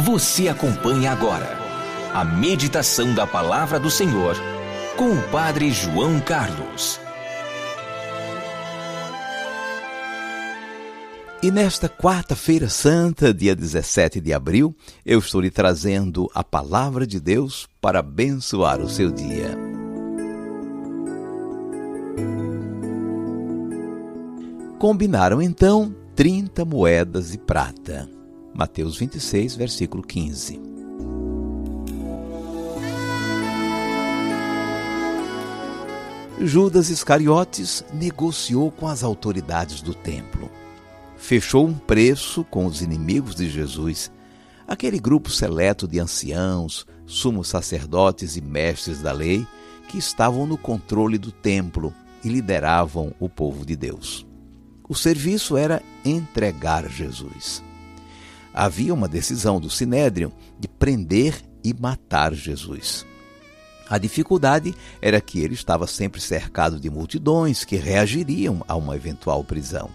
Você acompanha agora a meditação da Palavra do Senhor com o Padre João Carlos. E nesta quarta-feira santa, dia 17 de abril, eu estou lhe trazendo a Palavra de Deus para abençoar o seu dia. Combinaram então 30 moedas de prata. Mateus 26, versículo 15. Judas Iscariotes negociou com as autoridades do templo. Fechou um preço com os inimigos de Jesus, aquele grupo seleto de anciãos, sumos sacerdotes e mestres da lei que estavam no controle do templo e lideravam o povo de Deus. O serviço era entregar Jesus. Havia uma decisão do Sinédrio de prender e matar Jesus. A dificuldade era que ele estava sempre cercado de multidões que reagiriam a uma eventual prisão.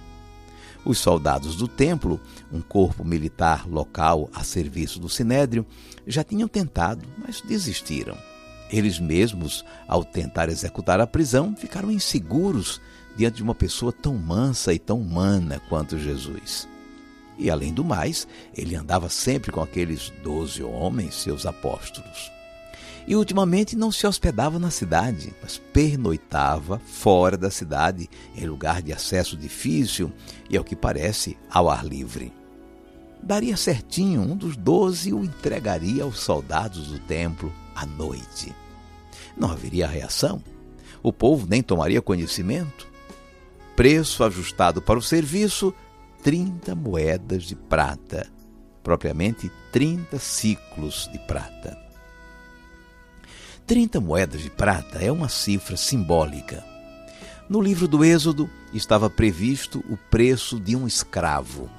Os soldados do templo, um corpo militar local a serviço do Sinédrio, já tinham tentado, mas desistiram. Eles mesmos, ao tentar executar a prisão, ficaram inseguros diante de uma pessoa tão mansa e tão humana quanto Jesus. E, além do mais, ele andava sempre com aqueles 12 homens, seus apóstolos. E, ultimamente, não se hospedava na cidade, mas pernoitava fora da cidade, em lugar de acesso difícil e, ao que parece, ao ar livre. Daria certinho, um dos 12 o entregaria aos soldados do templo à noite. Não haveria reação. O povo nem tomaria conhecimento. Preço ajustado para o serviço, 30 moedas de prata, propriamente 30 siclos de prata. 30 moedas de prata é uma cifra simbólica. No livro do Êxodo estava previsto o preço de um escravo,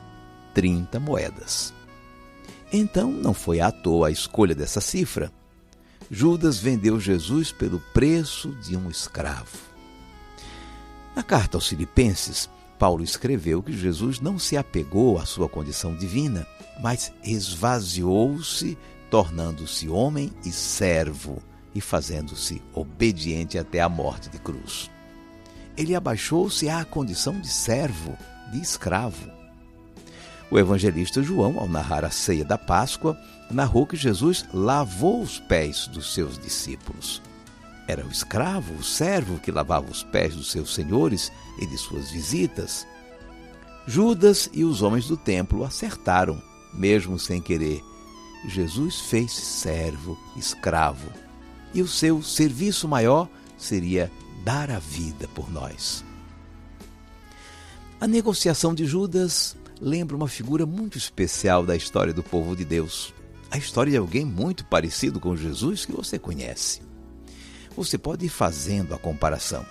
30 moedas. Então não foi à toa a escolha dessa cifra. Judas vendeu Jesus pelo preço de um escravo. Na carta aos Filipenses, Paulo escreveu que Jesus não se apegou à sua condição divina, mas esvaziou-se, tornando-se homem e servo e fazendo-se obediente até a morte de cruz. Ele abaixou-se à condição de servo, de escravo. O evangelista João, ao narrar a ceia da Páscoa, narrou que Jesus lavou os pés dos seus discípulos. Era o escravo, o servo, que lavava os pés dos seus senhores e de suas visitas. Judas e os homens do templo acertaram, mesmo sem querer. Jesus fez-se servo, escravo, e o seu serviço maior seria dar a vida por nós. A negociação de Judas lembra uma figura muito especial da história do povo de Deus. A história de alguém muito parecido com Jesus que você conhece. Você pode ir fazendo a comparação.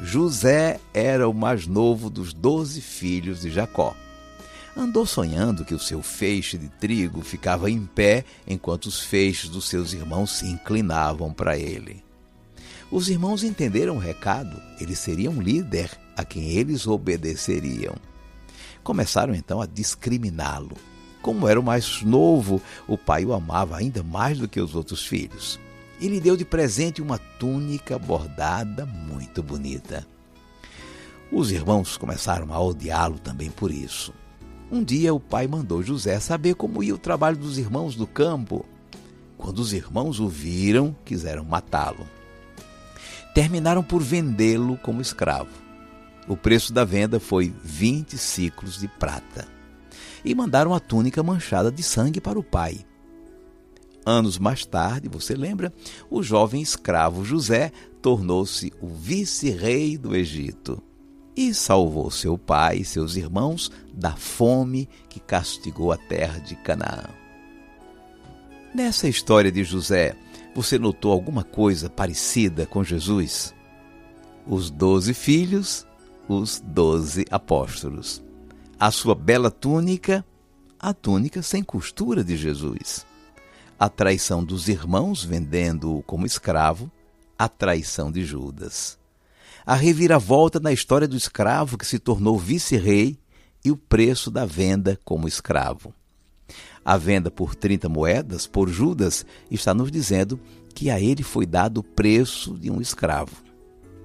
José era o mais novo dos 12 filhos de Jacó. Andou sonhando que o seu feixe de trigo ficava em pé enquanto os feixes dos seus irmãos se inclinavam para ele. Os irmãos entenderam o recado, ele seria um líder a quem eles obedeceriam. Começaram então a discriminá-lo. Como era o mais novo, o pai o amava ainda mais do que os outros filhos. E lhe deu de presente uma túnica bordada muito bonita. Os irmãos começaram a odiá-lo também por isso. Um dia o pai mandou José saber como ia o trabalho dos irmãos do campo. Quando os irmãos o viram, quiseram matá-lo. Terminaram por vendê-lo como escravo. O preço da venda foi 20 siclos de prata. E mandaram a túnica manchada de sangue para o pai. Anos mais tarde, você lembra, o jovem escravo José tornou-se o vice-rei do Egito e salvou seu pai e seus irmãos da fome que castigou a terra de Canaã. Nessa história de José, você notou alguma coisa parecida com Jesus? Os 12 filhos, os 12 apóstolos. A sua bela túnica, a túnica sem costura de Jesus. A traição dos irmãos vendendo-o como escravo, a traição de Judas. A reviravolta na história do escravo que se tornou vice-rei e o preço da venda como escravo. A venda por 30 moedas por Judas está nos dizendo que a ele foi dado o preço de um escravo.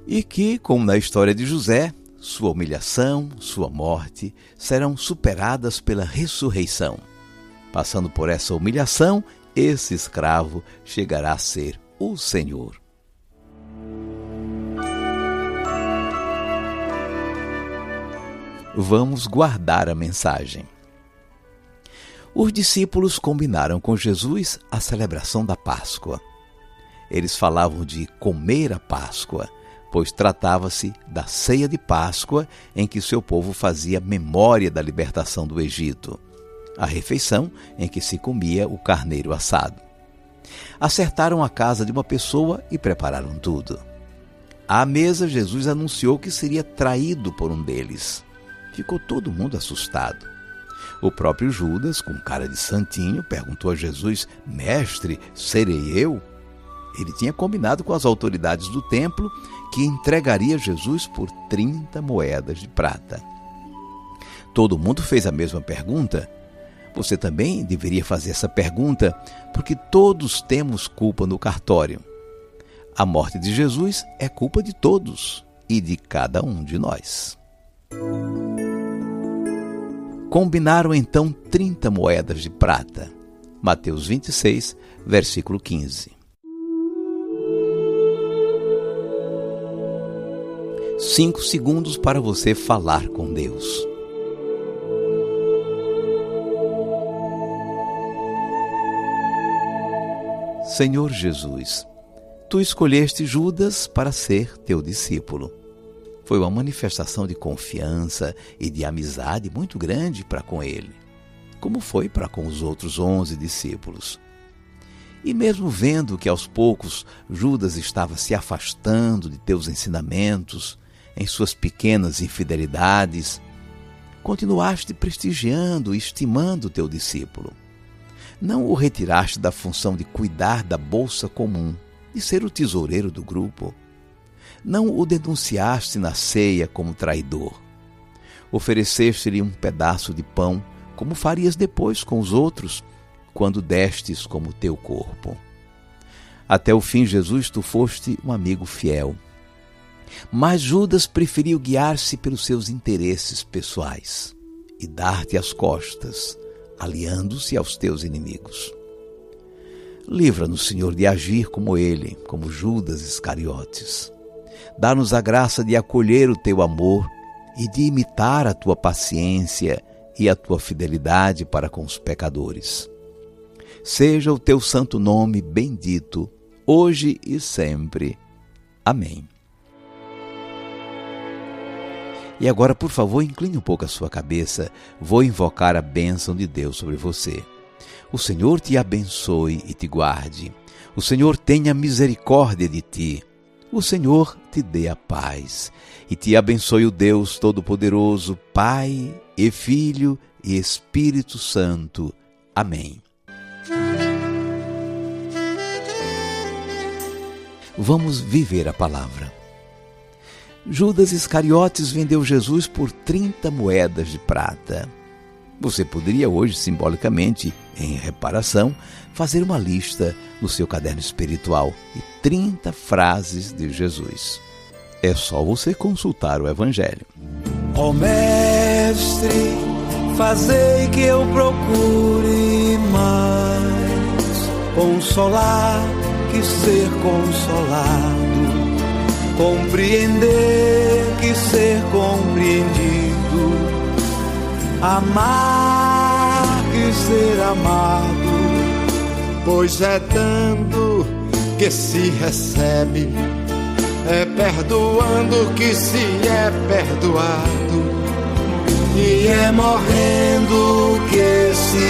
E que, como na história de José, sua humilhação, sua morte serão superadas pela ressurreição. Passando por essa humilhação, esse escravo chegará a ser o Senhor. Vamos guardar a mensagem. Os discípulos combinaram com Jesus a celebração da Páscoa. Eles falavam de comer a Páscoa, pois tratava-se da ceia de Páscoa em que seu povo fazia memória da libertação do Egito, a refeição em que se comia o carneiro assado. Acertaram a casa de uma pessoa e prepararam tudo. À mesa, Jesus anunciou que seria traído por um deles. Ficou todo mundo assustado. O próprio Judas, com cara de santinho, perguntou a Jesus: Mestre, serei eu? Ele tinha combinado com as autoridades do templo que entregaria Jesus por 30 moedas de prata. Todo mundo fez a mesma pergunta. Você também deveria fazer essa pergunta, porque todos temos culpa no cartório. A morte de Jesus é culpa de todos e de cada um de nós. Combinaram então 30 moedas de prata. Mateus 26, versículo 15. 5 segundos para você falar com Deus. Senhor Jesus, Tu escolheste Judas para ser Teu discípulo. Foi uma manifestação de confiança e de amizade muito grande para com ele, como foi para com os outros 11 discípulos. E mesmo vendo que aos poucos Judas estava se afastando de teus ensinamentos, em suas pequenas infidelidades, continuaste prestigiando e estimando teu discípulo. Não o retiraste da função de cuidar da bolsa comum, de ser o tesoureiro do grupo. Não o denunciaste na ceia como traidor. Ofereceste-lhe um pedaço de pão, como farias depois com os outros, quando destes como teu corpo. Até o fim, Jesus, tu foste um amigo fiel. Mas Judas preferiu guiar-se pelos seus interesses pessoais e dar-te as costas, aliando-se aos teus inimigos. Livra-nos, Senhor, de agir como ele, como Judas Iscariotes. Dá-nos a graça de acolher o teu amor e de imitar a tua paciência e a tua fidelidade para com os pecadores. Seja o teu santo nome bendito, hoje e sempre. Amém. E agora, por favor, incline um pouco a sua cabeça. Vou invocar a bênção de Deus sobre você. O Senhor te abençoe e te guarde. O Senhor tenha misericórdia de ti. O Senhor te dê a paz. E te abençoe o Deus Todo-Poderoso, Pai e Filho e Espírito Santo. Amém. Vamos viver a palavra. Judas Iscariotes vendeu Jesus por 30 moedas de prata. Você poderia hoje, simbolicamente, em reparação, fazer uma lista no seu caderno espiritual de 30 frases de Jesus. É só você consultar o Evangelho. Ó Mestre, fazei que eu procure mais consolar que ser consolado, compreender que ser compreendido, amar que ser amado, pois é dando que se recebe, é perdoando que se é perdoado, e é morrendo que se